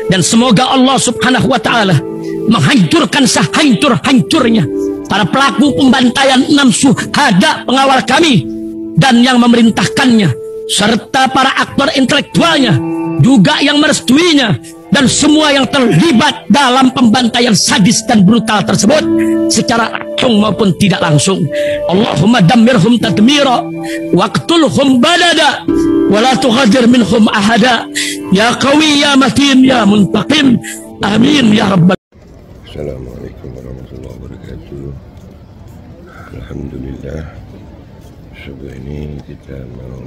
Dan semoga Allah subhanahu wa ta'ala menghancurkan sehancur-hancurnya para pelaku pembantaian 6 syuhada pengawal kami dan yang memerintahkannya, serta para aktor intelektualnya juga yang merestuinya, dan semua yang terlibat dalam pembantaian sadis dan brutal tersebut secara langsung maupun tidak langsung. Allahumma dammirhum tadmira waqtulhum badada wala tughadir minhum ahada ya qawi ya matin ya muntaqim amin ya rabbal. Assalamualaikum warahmatullahi wabarakatuh. Alhamdulillah, subuh ini kita mau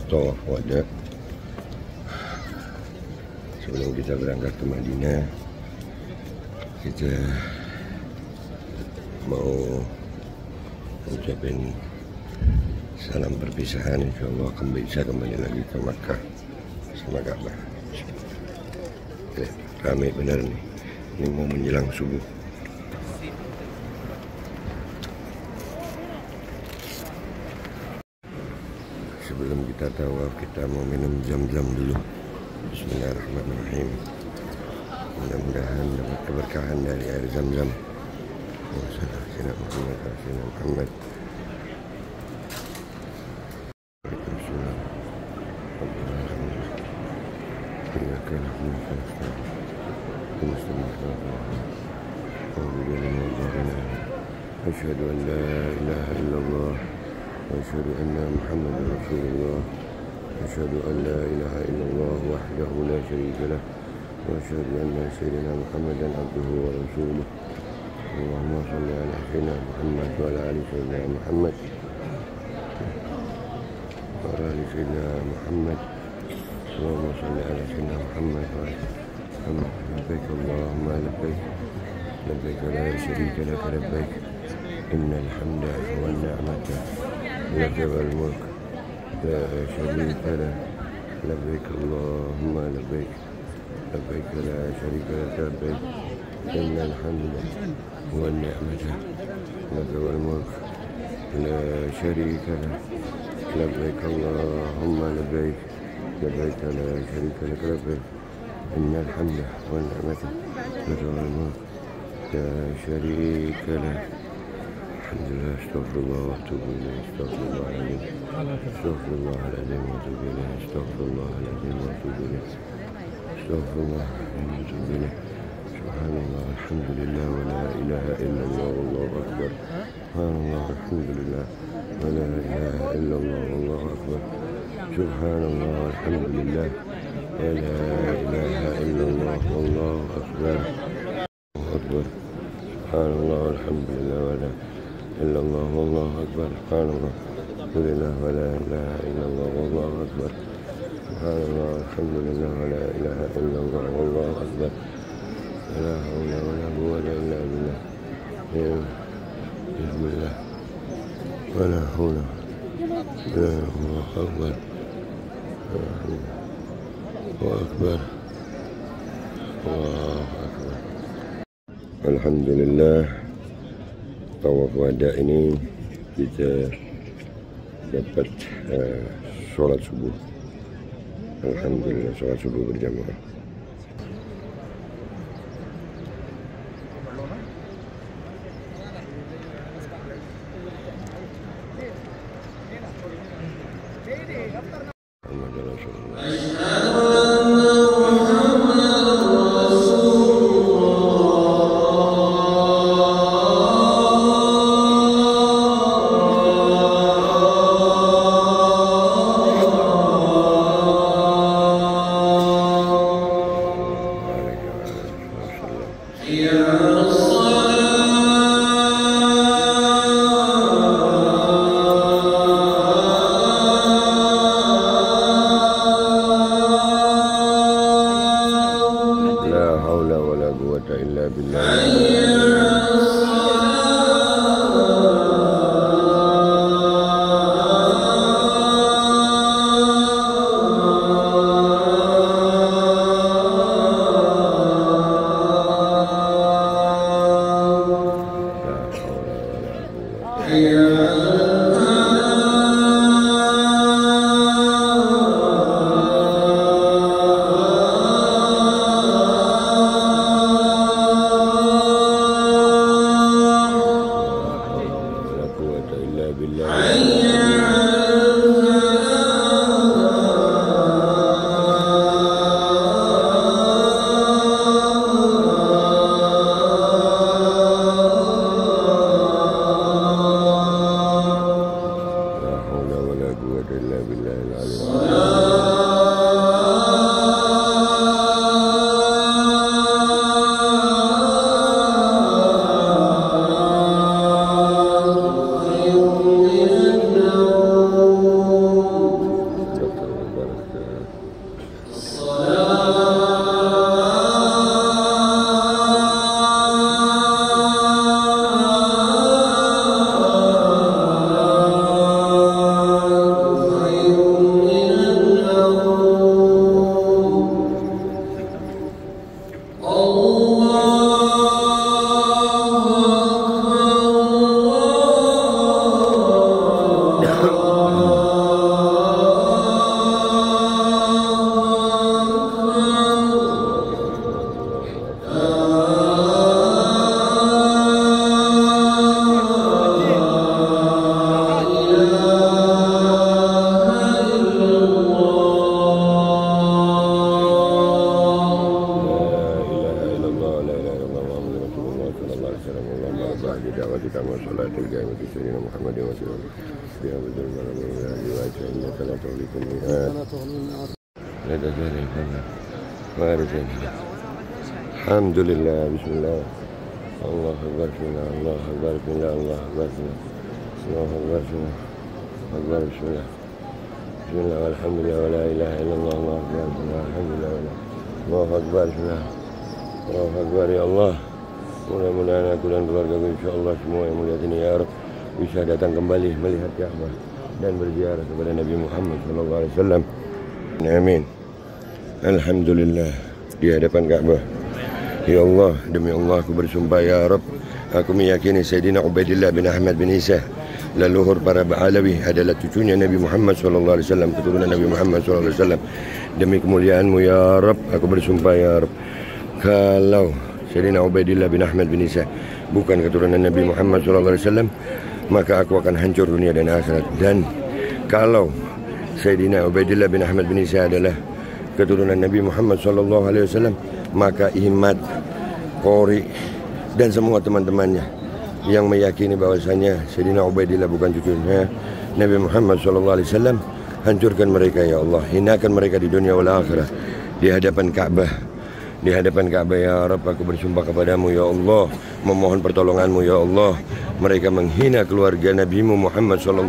tawaf wada. Sebelum kita berangkat ke Madinah, kita mau ucapin salam perpisahan. Insyaallah akan bisa kembali lagi ke Makkah sama Ka'bah. Ramai benar nih, ini mau menjelang subuh. Sebelum kita tawaf, kita mau minum jam-jam dulu. Bismillahirrahmanirrahim. Mudah-mudahan dapat keberkahan dari air zam-zam. Muhammad. أشهد أن لا إله إلا الله وأشهد أن محمدا رسول الله أشهد أن لا إله إلا الله وحده لا شريك له وأشهد أن سيدنا محمدا عبده ورسوله اللهم صل على سيدنا محمد وعلى آل سيدنا محمد وعلى آل سيدنا محمد اللهم صل على سيدنا محمد وعلى محمد. لبيك اللهم لبيك لبيك لا شريك لك لبيك إن الحمد والنعمة لك والملك لا شريك له لبيك اللهم لبيك لبيك لا شريك لك لبيك إن الحمد والنعمة لك والملك لا شريك له لبيك اللهم لبيك لبيك لا شريك لك لبيك إن الحمد والنعمة لك والملك لا شريك له. الحمد لله. استغفر الله واتوب اليه. استغفر الله العظيم. استغفر الله العظيم واتوب اليه. استغفر الله العظيم واتوب اليه. استغفر الله العظيم واتوب اليه. سبحان الله الحمد لله ولا اله الا الله والله اكبر. سبحان الله الحمد لله ولا اله الا الله والله اكبر. سبحان الله الحمد لله ولا اله الا الله والله اكبر. أكبر. سبحان الله الحمد لله ولا إلا الله والله أكبر. سبحان الله الحمد لله ولا إله إلا الله والله أكبر. سبحان الله الحمد لله ولا إله إلا الله والله أكبر. لا حول ولا قوة إلا بالله. بسم الله ولا حول ولا الله أكبر. الله أكبر. الله أكبر. Alhamdulillah, tawaf wada ini kita dapat sholat subuh. Alhamdulillah, sholat subuh berjamaah. Muhammad Rasulullah. kama salatul qiyamati sayyidina Muhammadin wa sallam bi abdul barakatuh wa innaka la tughliqul mi'ad la tadril fana wa arjana alhamdulillah bismillah Allah akbar bismillah Allah akbar bismillah Allah akbar bismillah Allah akbar bismillah akbar bismillah bismillah walhamdulillah wa la ilaha illallah Allah akbar bismillah alhamdulillah Allah akbar bismillah Allah akbar ya Allah. Mudah-mudahan aku dan keluargaku insyaAllah semua yang melihat ini ya Rabb bisa datang kembali melihat Ka'bah dan berziarah kepada Nabi Muhammad SAW. Amin. Alhamdulillah di hadapan Ka'bah. Ya Allah, demi Allah aku bersumpah ya Rabb, aku meyakini Sayyidina Ubaidillah bin Ahmad bin Isa leluhur para Ba'alawi adalah cucunya Nabi Muhammad SAW, keturunan Nabi Muhammad SAW. Demi kemuliaanmu ya Rabb, aku bersumpah ya Rabb, kalau Sayyidina Ubaidillah bin Ahmad bin Isa bukan keturunan Nabi Muhammad SAW, maka aku akan hancur dunia dan akhirat. Dan kalau Sayyidina Ubaidillah bin Ahmad bin Isa adalah keturunan Nabi Muhammad SAW, maka Ihmad, Qori, dan semua teman-temannya yang meyakini bahwasanya Sayyidina Ubaidillah bukan cucunya Nabi Muhammad SAW, hancurkan mereka ya Allah, hinakan mereka di dunia wal akhirah di hadapan Ka'bah. Di hadapan Ka'bah ya Rabb, aku bersumpah kepadamu ya Allah, memohon pertolonganmu ya Allah. Mereka menghina keluarga Nabimu Muhammad SAW,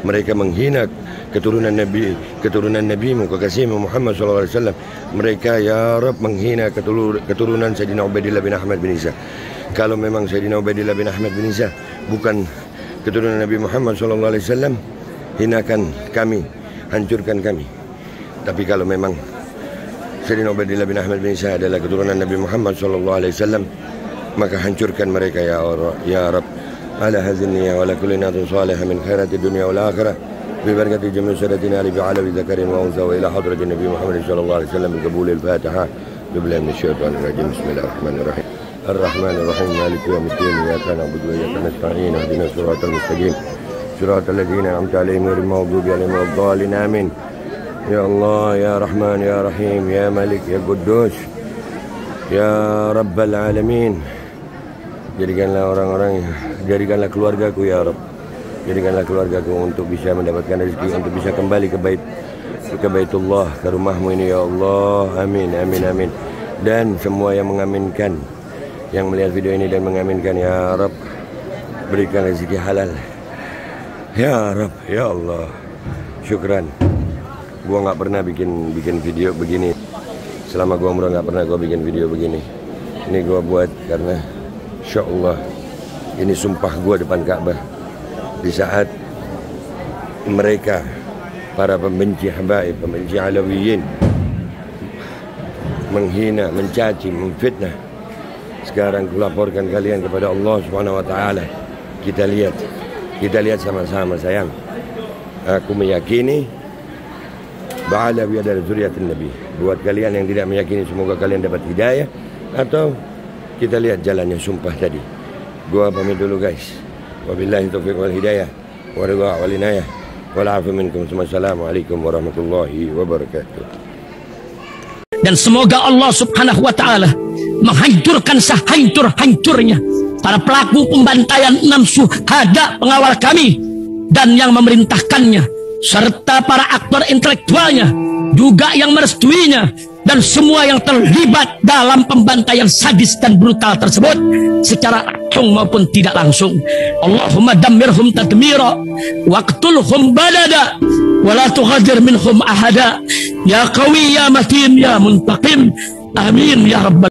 mereka menghina keturunan Nabimu, kekasihmu Muhammad SAW. Mereka ya Rabb menghina keturunan Sayyidina Ubaidillah bin Ahmad bin Isa. Kalau memang Sayyidina Ubaidillah bin Ahmad bin Isa bukan keturunan Nabi Muhammad SAW, hinakan kami, hancurkan kami. Tapi kalau memang Sayyidina Ubaidillah bin Ahmad bin Isa adalah keturunan Nabi Muhammad SAW, maka hancurkan mereka ya Rabb. Ala hazinni wa ala kulli natin salihah min khairati dunia wal akhirah bi barakati jami' sadatina ali bi'alawi zakarin wa unsa wa ila hadrati Nabi Muhammad sallallahu alaihi wasallam bi qabulil Fatiha. Billahi minasyaitonir rajim. Bismillahirrahmanirrahim. Ar-Rahmanir Rahim. Maliki yaumiddin. Iyyaka na'budu wa iyyaka nasta'in. Ihdinas siratal mustaqim. Siratal ladzina an'amta 'alaihim ghairil maghdubi 'alaihim waladdallin. Amin. Ya Allah, ya Rahman, ya Rahim, ya Malik, ya Quddus, ya Rabbal Alamin. Jadikanlah keluargaku ya Rabb, jadikanlah keluargaku untuk bisa mendapatkan rezeki, untuk bisa kembali ke Baitullah, ke rumahmu ini ya Allah. Amin, amin, amin. Dan semua yang mengaminkan, yang melihat video ini dan mengaminkan ya Rabb, berikan rezeki halal ya Rabb, ya Allah. Syukran. Gua nggak pernah bikin video begini. Selama gua umrah nggak pernah gua bikin video begini. Ini gua buat karena insya Allah ini sumpah gua depan Ka'bah. Di saat mereka para pembenci habaib, pembenci Alawiyin menghina, mencaci, memfitnah, sekarang kulaporkan kalian kepada Allah Subhanahu wa taala. Kita lihat sama-sama sayang. Aku meyakini Ba'alawi adalah zuriatul Nabi. Buat kalian yang tidak meyakini, semoga kalian dapat hidayah. Atau kita lihat jalannya sumpah tadi. Gua pamit dulu guys. Wabillahi taufiq wal hidayah wa ridha wal inayah wal afu minkum. Assalamualaikum warahmatullahi wabarakatuh. Dan semoga Allah Subhanahu wa taala menghancurkan sehancur-hancurnya para pelaku pembantaian 6 syuhada pengawal kami dan yang memerintahkannya, serta para aktor intelektualnya juga yang merestuinya, dan semua yang terlibat dalam pembantaian sadis dan brutal tersebut secara langsung maupun tidak langsung. Allahumma dammirhum tadmira waqtulhum balada wa la tughadir minhum ahada ya qawi ya matin ya muntaqim. Amin ya rabbal